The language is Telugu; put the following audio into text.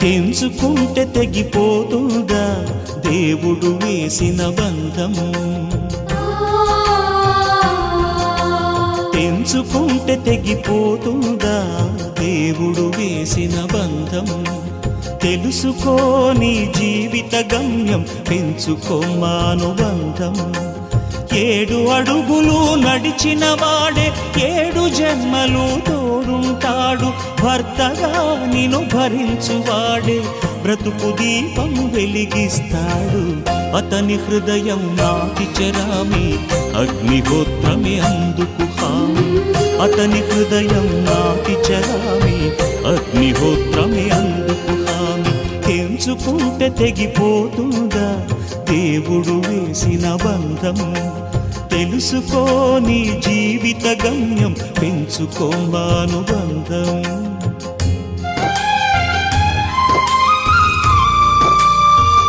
తెంచుకుంటే తెగిపోతుందా దేవుడు వేసిన బంధం? తెంచుకుంటే తెగిపోతుందా దేవుడు వేసిన బంధం? తెలుసుకోని జీవిత గమ్యం, పెంచుకోమానుబంధం. 7 అడుగులు నడిచిన వాడే 7 జన్మలు తోడుంటాడు. భర్తగా నిన్ను భరించువాడే బ్రతుకు దీపం వెలిగిస్తాడు. అతని హృదయం నాటి చెరామి, అగ్నిహోత్రమే అందుకు హామీ. అతని హృదయం నాటి చెరామి, అగ్నిహోత్రమే అందుకు హామీ. తెంచుకుంటే తెగిపోతుందా దేవుడు వేసిన బంధం? తెలుసుకోని జీవిత గమ్యం, పెంచుకోమానుబంధం.